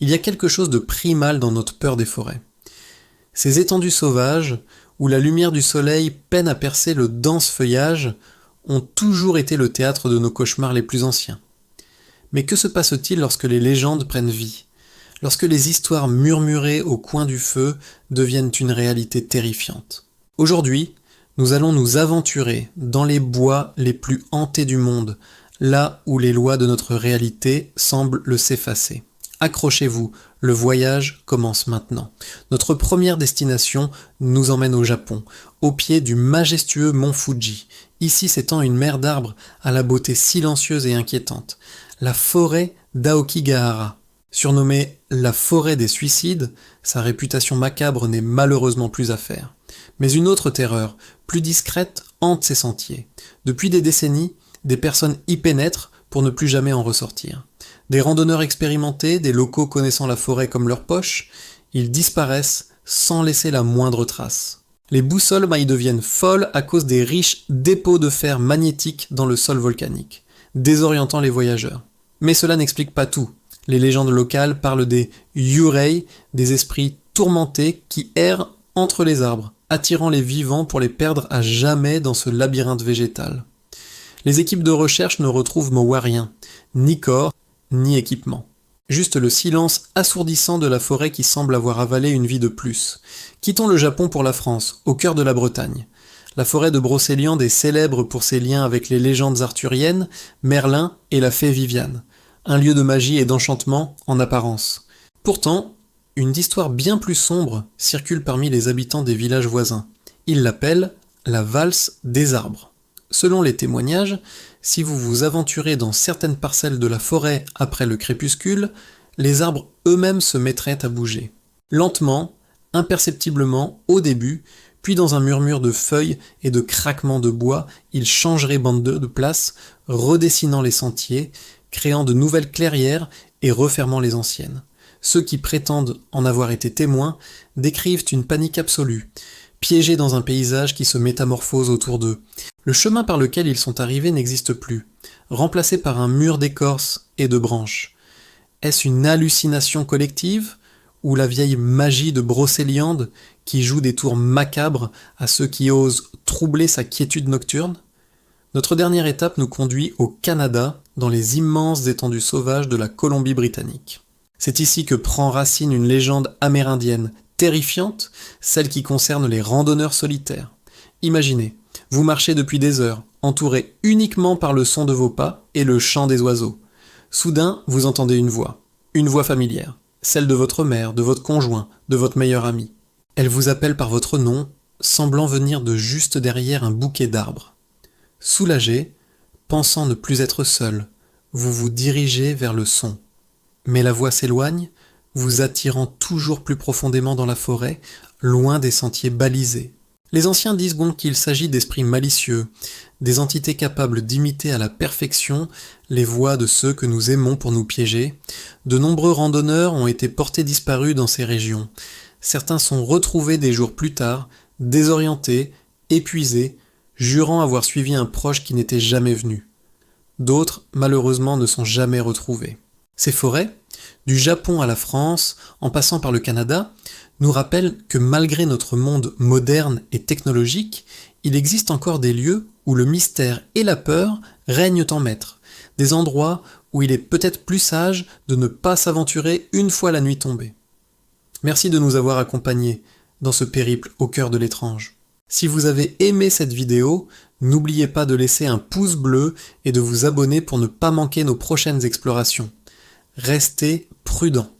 Il y a quelque chose de primal dans notre peur des forêts. Ces étendues sauvages, où la lumière du soleil peine à percer le dense feuillage, ont toujours été le théâtre de nos cauchemars les plus anciens. Mais que se passe-t-il lorsque les légendes prennent vie ? Lorsque les histoires murmurées au coin du feu deviennent une réalité terrifiante. Aujourd'hui, nous allons nous aventurer dans les bois les plus hantés du monde, là où les lois de notre réalité semblent s'effacer. Accrochez-vous, le voyage commence maintenant. Notre première destination nous emmène au Japon, au pied du majestueux mont Fuji. Ici s'étend une mer d'arbres à la beauté silencieuse et inquiétante. La forêt d'Aokigahara. Surnommée la forêt des suicides, sa réputation macabre n'est malheureusement plus à faire. Mais une autre terreur, plus discrète, hante ces sentiers. Depuis des décennies, des personnes y pénètrent pour ne plus jamais en ressortir. Des randonneurs expérimentés, des locaux connaissant la forêt comme leur poche, ils disparaissent sans laisser la moindre trace. Les boussoles y deviennent folles à cause des riches dépôts de fer magnétiques dans le sol volcanique, désorientant les voyageurs. Mais cela n'explique pas tout. Les légendes locales parlent des yurei, des esprits tourmentés qui errent entre les arbres, attirant les vivants pour les perdre à jamais dans ce labyrinthe végétal. Les équipes de recherche ne retrouvent rien, ni corps, ni équipement. Juste le silence assourdissant de la forêt qui semble avoir avalé une vie de plus. Quittons le Japon pour la France, au cœur de la Bretagne. La forêt de Brocéliande est célèbre pour ses liens avec les légendes arthuriennes, Merlin et la fée Viviane. Un lieu de magie et d'enchantement en apparence. Pourtant, une histoire bien plus sombre circule parmi les habitants des villages voisins. Ils l'appellent la valse des arbres. Selon les témoignages, si vous vous aventurez dans certaines parcelles de la forêt après le crépuscule, les arbres eux-mêmes se mettraient à bouger. Lentement, imperceptiblement, au début, puis dans un murmure de feuilles et de craquements de bois, ils changeraient bande de place, redessinant les sentiers, créant de nouvelles clairières et refermant les anciennes. Ceux qui prétendent en avoir été témoins décrivent une panique absolue, piégés dans un paysage qui se métamorphose autour d'eux. Le chemin par lequel ils sont arrivés n'existe plus, remplacé par un mur d'écorce et de branches. Est-ce une hallucination collective, ou la vieille magie de Brocéliande qui joue des tours macabres à ceux qui osent troubler sa quiétude nocturne ? Notre dernière étape nous conduit au Canada, dans les immenses étendues sauvages de la Colombie-Britannique. C'est ici que prend racine une légende amérindienne, terrifiante, celle qui concerne les randonneurs solitaires. Imaginez, vous marchez depuis des heures, entouré uniquement par le son de vos pas et le chant des oiseaux. Soudain, vous entendez une voix familière, celle de votre mère, de votre conjoint, de votre meilleur ami. Elle vous appelle par votre nom, semblant venir de juste derrière un bouquet d'arbres. Soulagé, pensant ne plus être seul, vous vous dirigez vers le son. Mais la voix s'éloigne, vous attirant toujours plus profondément dans la forêt, loin des sentiers balisés. Les anciens disent bon qu'il s'agit d'esprits malicieux, des entités capables d'imiter à la perfection les voix de ceux que nous aimons pour nous piéger. De nombreux randonneurs ont été portés disparus dans ces régions. Certains sont retrouvés des jours plus tard, désorientés, épuisés, jurant avoir suivi un proche qui n'était jamais venu. D'autres, malheureusement, ne sont jamais retrouvés. Ces forêts, du Japon à la France, en passant par le Canada, nous rappellent que malgré notre monde moderne et technologique, il existe encore des lieux où le mystère et la peur règnent en maître, des endroits où il est peut-être plus sage de ne pas s'aventurer une fois la nuit tombée. Merci de nous avoir accompagnés dans ce périple au cœur de l'étrange. Si vous avez aimé cette vidéo, n'oubliez pas de laisser un pouce bleu et de vous abonner pour ne pas manquer nos prochaines explorations. Restez prudents.